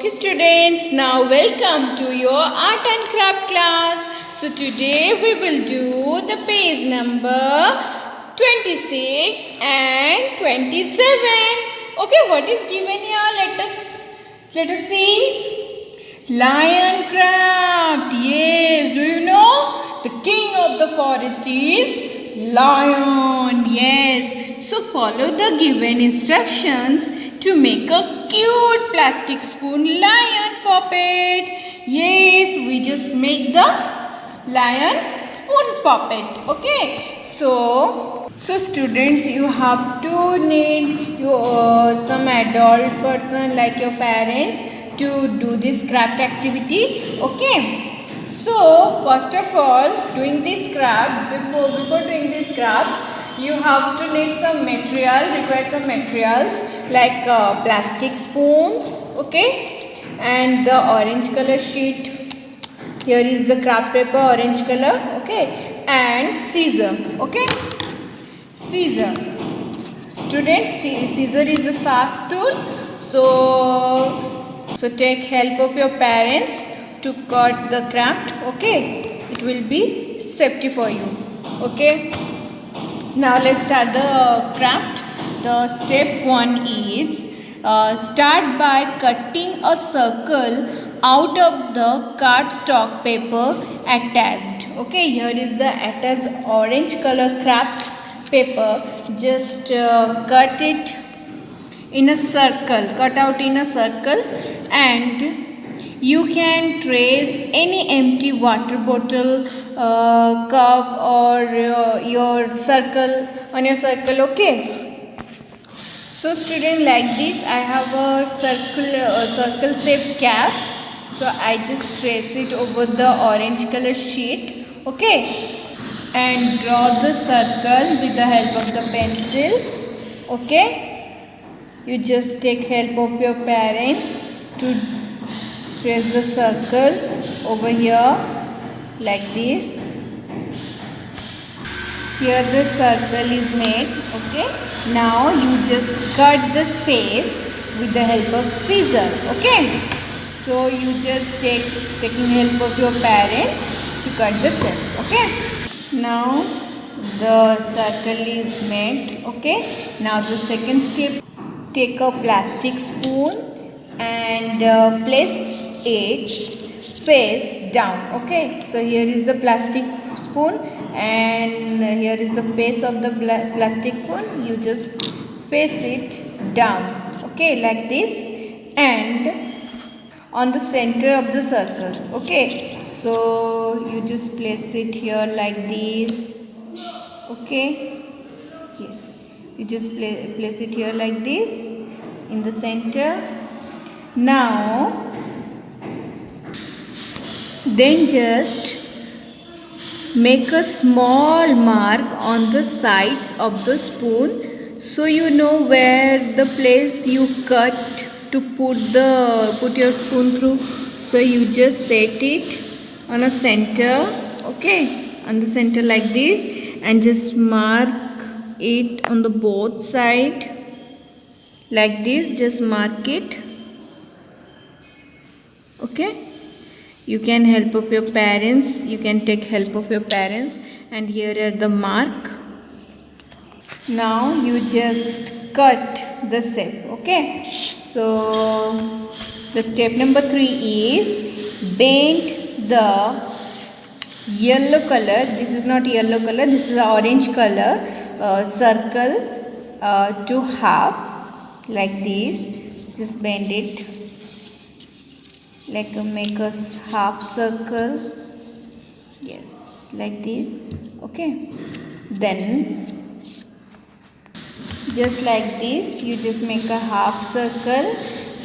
Okay students, now welcome to your art and craft class. So today we will do the page number 26 and 27. Okay, what is given here? Let us see. Lion craft. Yes, do you know? The king of the forest is lion. Yes. So follow the given instructions to make a cute plastic spoon lion puppet. Yes, we just make the lion spoon puppet. Okay. So students, you have to need some adult person like your parents to do this craft activity. Okay. So first of all, doing this craft, before doing this craft, you have to need some material, require some materials like plastic spoons, okay, and the orange color sheet. Here is the craft paper, orange color, okay, and scissor, okay. Scissor. Students, scissor is a sharp tool. So take help of your parents to cut the craft, okay. It will be safety for you, okay. Now let's start the craft. The step 1 is start by cutting a circle out of the cardstock paper attached. Okay, here is the attached orange color craft paper. Just cut it in a circle, cut out in a circle, and you can trace any empty water bottle, cup, or your circle on your circle, okay. So student, like this I have a circle shaped cap, so I just trace it over the orange color sheet, okay, and draw the circle with the help of the pencil, okay. You just take help of your parents to trace the circle over here like this. Here the circle is made, okay. Now you just cut the shape with the help of scissor, okay. So you just taking help of your parents to cut the shape, okay. Now the circle is made, okay. Now the second step, take a plastic spoon and place it face down, okay. So here is the plastic spoon and here is the face of the plastic spoon. You just face it down, okay, like this, and on the center of the circle, okay. So you just place it here like this, okay. Yes, you just place it here like this in the center. Now then just make a small mark on the sides of the spoon, so you know where the place you cut to put your spoon through. So you just set it on a center, okay, on the center like this, and just mark it on the both side like this. Just mark it, okay. You can help of your parents, you can take help of your parents, and here are the mark. Now you just cut the shape, okay. So the step number 3 is bend the yellow color, this is not yellow color, this is orange color, circle to half like this. Just bend it like make a half circle, yes, like this, okay. Then just like this you just make a half circle,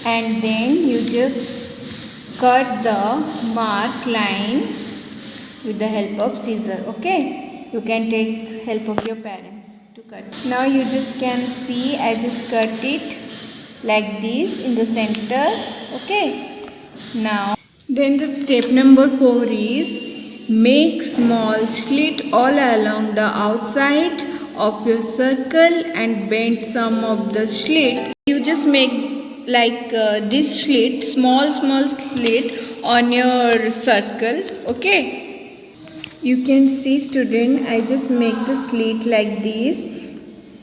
and then you just cut the mark line with the help of scissor, okay. You can take help of your parents to cut. Now you just can see I just cut it like this in the center, okay. Now then the step number 4 is make small slit all along the outside of your circle and bend some of the slit. You just make like this slit, small slit on your circle. Okay, you can see student, I just make the slit like this.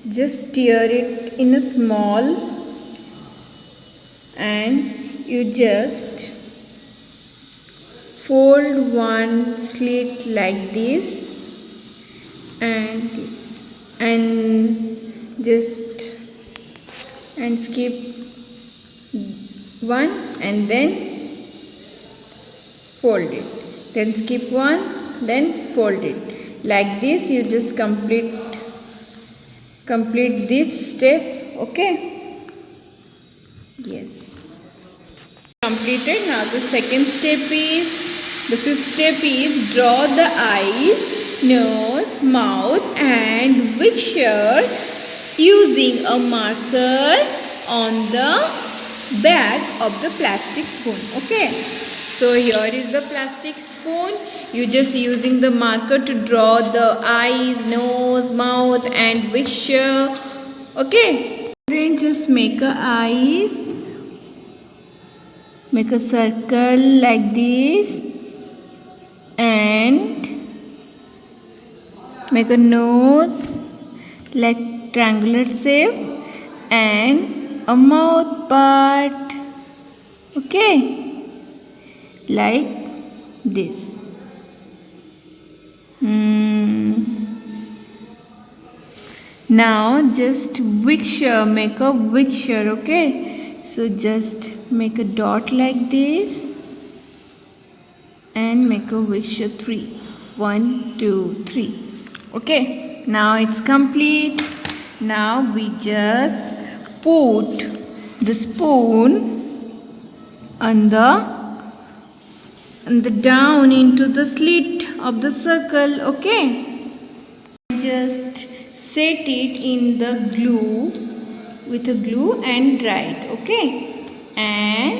Just tear it in a small, and you just fold one slit like this, and just and skip one, and then fold it, then skip one, then fold it like this. You just complete this step. Okay, yes, completed. Now the second step is, the fifth step is, draw the eyes, nose, mouth and picture using a marker on the back of the plastic spoon. Okay, so here is the plastic spoon. You just using the marker to draw the eyes, nose, mouth and picture. Okay, just make a eyes, make a circle like this, and make a nose like triangular shape, and a mouth part. Okay, like this. Now just picture, make a picture. Okay, so just make a dot like this and make a picture 3. 1, 2, 3. Okay, now it's complete. Now we just put the spoon on the down into the slit of the circle. Okay, just set it in the glue, with a glue, and dry it. Okay, and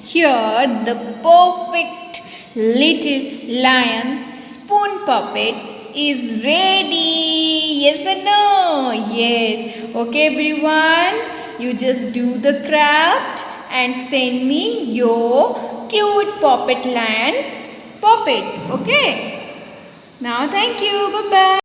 here the perfect little lion spoon puppet is ready. Yes or no? Yes. Okay everyone, you just do the craft and send me your cute puppet lion puppet. Okay, now thank you. Bye bye.